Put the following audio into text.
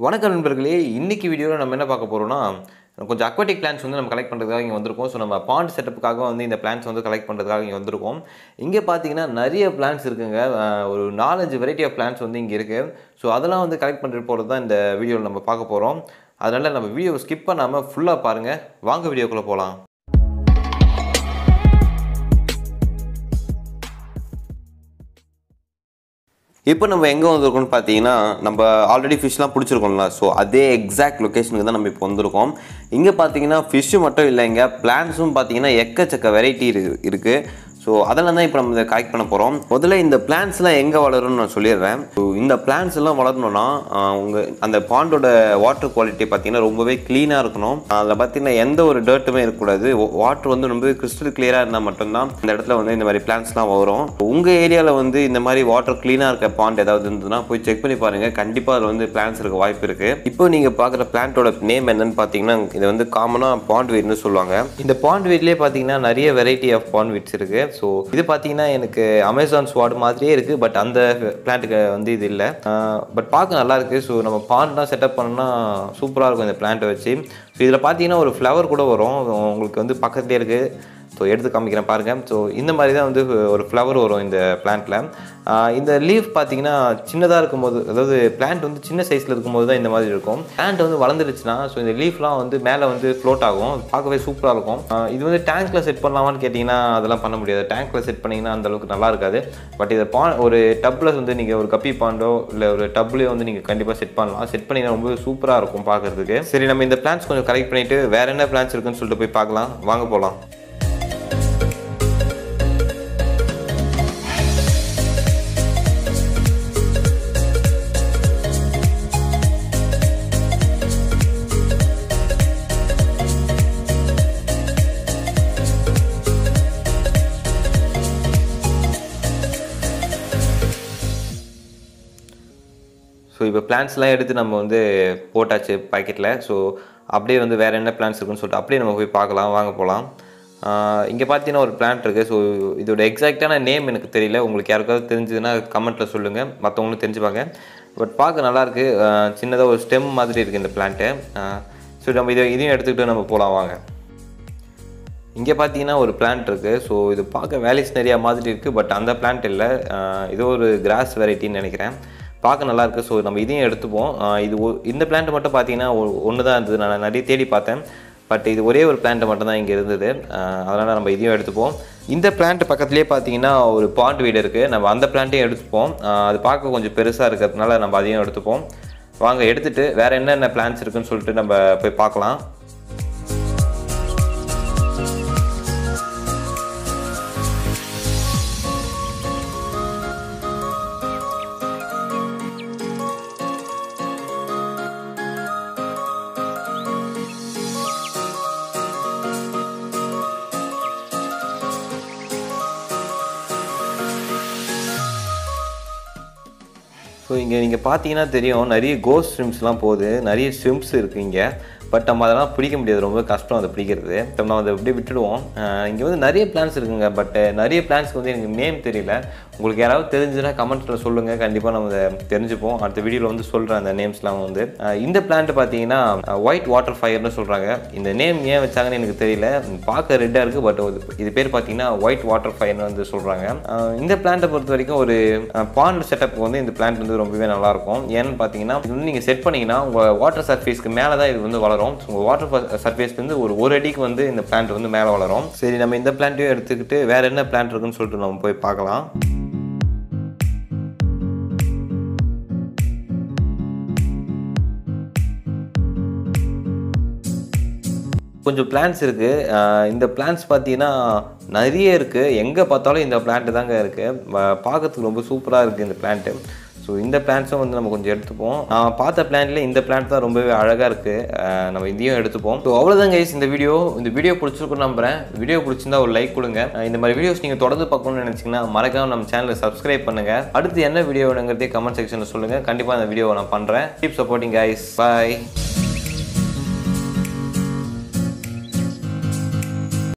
வணக்கம் நண்பர்களே, இன்னைக்கு வீடியோவில் நம்ம என்ன பார்க்க போகிறோம்னா கொஞ்சம் அக்வாட்டிக் பிளான்ஸ் வந்து நம்ம கலெக்ட் பண்ணுறதுக்காக இங்கே வந்திருக்கோம். ஸோ நம்ம பாண்ட் செட்டப்புக்காக வந்து இந்த பிளான்ஸ் வந்து கலெக்ட் பண்ணுறதுக்காக இங்கே வந்திருக்கோம். இங்கே பார்த்தீங்கன்னா நிறைய பிளான்ஸ் இருக்குங்க. ஒரு 4-5 வெரைட்டி ஆஃப் பிளான்ஸ் வந்து இங்கே இருக்குது. ஸோ அதெல்லாம் வந்து கலெக்ட் பண்ணிட்டு போகிறது தான் இந்த வீடியோவில் நம்ம பார்க்க போகிறோம். அதனால் நம்ம வீடியோவை ஸ்கிப் பண்ணாமல் ஃபுல்லாக பாருங்கள். வாங்க வீடியோக்குள்ளே போகலாம். இப்போ நம்ம எங்கே வந்திருக்கோம்னு பார்த்தீங்கன்னா, நம்ம ஆல்ரெடி ஃபிஷ்லாம் பிடிச்சிருக்கோம்ல, ஸோ அதே எக்ஸாக்ட் லொக்கேஷனுக்கு தான் நம்ம இப்போ வந்திருக்கோம். இங்கே பார்த்தீங்கன்னா ஃபிஷ்ஷு மட்டும் இல்லைங்க, பிளான்ஸும் பார்த்தீங்கன்னா எக்கச்சக்க வெரைட்டி இருக்குது. ஸோ அதெல்லாம் தான் இப்போ நம்ம இதை கலெக்ட் பண்ண போகிறோம். முதல்ல இந்த பிளான்ஸ்லாம் எங்கே வளரும்னு நான் சொல்லிடுறேன். ஸோ இந்த பிளான்ஸ் எல்லாம் வளரணும்னா உங்கள் அந்த பாண்டோட வாட்டர் குவாலிட்டி பார்த்தீங்கன்னா ரொம்பவே க்ளீனாக இருக்கணும். அதில் பார்த்தீங்கன்னா எந்த ஒரு டர்ட்டுமே இருக்கக்கூடாது. வாட்டர் வந்து ரொம்பவே கிறிஸ்டல் கிளியராக இருந்தால் மட்டும்தான் இந்த இடத்துல வந்து இந்த மாதிரி பிளான்ஸ்லாம் வரும். உங்கள் ஏரியாவில் வந்து இந்த மாதிரி வாட்டர் க்ளீனாக இருக்க பாண்ட் ஏதாவது இருந்ததுன்னா போய் செக் பண்ணி பாருங்கள். கண்டிப்பாக அதில் வந்து பிளான்ஸ் இருக்க வாய்ப்பு இருக்குது. இப்போ நீங்கள் பார்க்குற பிளான்ட்டோட நேம் என்னன்னு பார்த்தீங்கன்னா, இது வந்து காமனாக பாண்ட் வீட்னு சொல்லுவாங்க. இந்த பாண்ட் வீட்லேயே பார்த்தீங்கன்னா நிறைய வெரைட்டி ஆஃப் பாண்ட் வீட்ஸ் இருக்குது. ஸோ இது பார்த்தீங்கன்னா எனக்கு அமேசான் ஸ்வாட் மாதிரியே இருக்குது. பட் அந்த பிளான்ட்டுக்கு வந்து இது இல்லை. பட் பார்க்க நல்லா இருக்குது. ஸோ நம்ம பாண்ட்லாம் செட்டப் பண்ணோன்னா சூப்பராக இருக்கும் இந்த பிளான்ட்டை வச்சு. ஸோ இதில் பார்த்தீங்கன்னா ஒரு ஃப்ளவர் கூட வரும். உங்களுக்கு வந்து பக்கத்துலேயே இருக்குது. ஸோ எடுத்து காமிக்கிறேன் பாருங்கள். ஸோ இந்த மாதிரி தான் வந்து ஒரு ஃப்ளவர் வரும் இந்த பிளான்ட்டில். இந்த லீஃப் பார்த்தீங்கன்னா சின்னதாக இருக்கும்போது, அதாவது பிளான்ட் வந்து சின்ன சைஸில் இருக்கும்போது தான் இந்த மாதிரி இருக்கும். பிளான்ட் வந்து வளர்ந்துருச்சுன்னா ஸோ இந்த லீஃப்லாம் வந்து மேலே வந்து ஃப்ளோட் ஆகும். பார்க்கவே சூப்பராக இருக்கும். இது வந்து டேங்க்கில் செட் பண்ணலாமான்னு கேட்டிங்கன்னா அதெல்லாம் பண்ண முடியாது. டேங்க்கில் செட் பண்ணிங்கன்னா அந்தளவுக்கு நல்லா இருக்காது. பட் இதை ஒரு டப்பில் வந்து நீங்கள் ஒரு கப்பி பாண்டோ இல்லை ஒரு டப்லேயோ வந்து நீங்கள் கண்டிப்பாக செட் பண்ணலாம். செட் பண்ணிங்கன்னா ரொம்ப சூப்பராக இருக்கும் பார்க்குறதுக்கு. சரி, நம்ம இந்த பிளான்ஸ் கொஞ்சம் கலெக்ட் பண்ணிவிட்டு வேறு என்ன பிளான்ஸ் இருக்குன்னு சொல்லிட்டு போய் பார்க்கலாம். வாங்க போகலாம். ஸோ இப்போ பிளான்ஸ்லாம் எடுத்து நம்ம வந்து போட்டாச்சு பாக்கெட்டில். ஸோ அப்படியே வந்து வேறு என்ன பிளான்ஸ் இருக்குன்னு சொல்லிட்டு அப்படியே நம்ம போய் பார்க்கலாம். வாங்க போகலாம். இங்கே பார்த்தீங்கன்னா ஒரு பிளான்ட் இருக்குது. ஸோ இதோட எக்ஸாக்டான நேம் எனக்கு தெரியல. உங்களுக்கு யாருக்காவது தெரிஞ்சதுன்னா கமெண்ட்டில் சொல்லுங்கள். மற்றவங்களும் தெரிஞ்சுப்பாங்க. பட் பார்க்க நல்லாயிருக்கு. சின்னதாக ஒரு ஸ்டெம் மாதிரி இருக்குது இந்த பிளான்ட்டு. ஸோ நம்ம இதையும் எடுத்துக்கிட்டு நம்ம போகலாம் வாங்க. இங்கே பார்த்தீங்கன்னா ஒரு பிளான்ட் இருக்குது. ஸோ இது பார்க்க வேலிஸ் நிறையா மாதிரி இருக்குது. பட் அந்த பிளான்ட் இல்லை. இது ஒரு கிராஸ் வெரைட்டின்னு நினைக்கிறேன். பார்க்க நல்லாயிருக்கு. ஸோ நம்ம இதையும் எடுத்துப்போம். இந்த பிளான்ட் மட்டும் பார்த்தீங்கன்னா ஒன்று தான் இருந்தது. நான் நிறைய தேடி பார்த்தேன். பட் இது ஒரே ஒரு பிளான்ட் மட்டும் தான் இங்கே இருந்தது. அதனால் நம்ம இதையும் எடுத்துப்போம். இந்த பிளான்ட் பக்கத்துலேயே பார்த்தீங்கன்னா ஒரு பாண்ட் வீடு இருக்குது. நம்ம அந்த பிளான்ட்டையும் எடுத்துப்போம். அது பார்க்க கொஞ்சம் பெருசாக இருக்கிறதுனால நம்ம அதையும் எடுத்துப்போம். வாங்க, எடுத்துகிட்டு வேறு என்னென்ன பிளான்ஸ் இருக்குதுன்னு சொல்லிட்டு நம்ம போய் பார்க்கலாம். ஸோ இங்கே நீங்கள் பார்த்தீங்கன்னா தெரியும், நிறைய கோஸ்ட் ஸ்விம்ஸ்லாம் போகுது. நிறைய ஸ்விம்ஸ் இருக்குது இங்கே. பட் நம்ம அதெல்லாம் பிடிக்க முடியாது. ரொம்ப கஷ்டம் அதை பிடிக்கிறது. நம்ம அதை அப்படியே விட்டுடுவோம். இங்கே வந்து நிறைய பிளான்ஸ் இருக்குங்க. பட் நிறைய பிளான்ஸ்க்கு வந்து எனக்கு நேம் தெரியல. உங்களுக்கு யாராவது தெரிஞ்சுன்னா கமெண்ட்ஸில் சொல்லுங்கள். கண்டிப்பாக நம்ம அதை தெரிஞ்சுப்போம். அடுத்த வீடியோவில் வந்து சொல்கிறேன் அந்த நேம்ஸ்லாம் வந்து. இந்த பிளான்ட் பார்த்தீங்கன்னா ஒயிட் வாட்டர் ஃபயர்னு சொல்கிறாங்க. இந்த நேம் ஏன் வச்சாங்கன்னு எனக்கு தெரியல. பார்க்க ரெட்டாக இருக்குது. பட் இது பேர் பார்த்தீங்கன்னா ஒயிட் வாட்டர் ஃபயர்னு வந்து சொல்கிறாங்க. இந்த பிளான்ட்டை பொறுத்த வரைக்கும் ஒரு பாண்ட் செட்டப்புக்கு வந்து இந்த பிளான்ட் வந்து ரொம்பவே நல்லாயிருக்கும். ஏன்னு பார்த்தீங்கன்னா இது வந்து நீங்கள் செட் பண்ணிங்கன்னா உங்கள் வாட்டர் சர்ஃபேஸ்க்கு மேலே தான் இது வந்து வளரும். உங்கள் வாட்டர் சர்ஃபேஸ்லேருந்து ஒரு அடிக்கு வந்து இந்த பிளான்ட் வந்து மேலே வளரும். சரி, நம்ம இந்த பிளான்ட்டையும் எடுத்துக்கிட்டு வேறு என்ன பிளான்ட் இருக்குன்னு சொல்லிட்டு நம்ம போய் பார்க்கலாம். கொஞ்சம் பிளான்ஸ் இருக்குது. இந்த பிளான்ஸ் பார்த்தீங்கன்னா நிறைய இருக்குது. எங்கே பார்த்தாலும் இந்த பிளான்ட்டு தாங்க இருக்குது. பார்க்கறதுக்கு ரொம்ப சூப்பராக இருக்குது இந்த பிளான்ட்டு. ஸோ இந்த பிளான்ஸும் வந்து நம்ம கொஞ்சம் எடுத்துப்போம். பார்த்த பிளான்ட்லேயே இந்த பிளான்ட் தான் ரொம்பவே அழகாக இருக்குது. நம்ம இதையும் எடுத்துப்போம். ஸோ அவ்வளோதான் கைஸ் இந்த வீடியோ பிடிச்சிருக்குன்னு நம்புகிறேன். வீடியோ பிடிச்சிருந்தா ஒரு லைக் கொடுங்க. இந்த மாதிரி வீடியோஸ் நீங்கள் தொடர்ந்து பார்க்கணும்னு நினச்சிங்கன்னா மறக்காம நம்ம சேனலை சப்ஸ்கிரைப் பண்ணுங்கள். அடுத்து என்ன வீடியோ வேணுங்கிறதே கமெண்ட் செக்ஷனில் சொல்லுங்கள். கண்டிப்பாக அந்த வீடியோவை நான் பண்ணுறேன். Keep supporting guys. பாய்.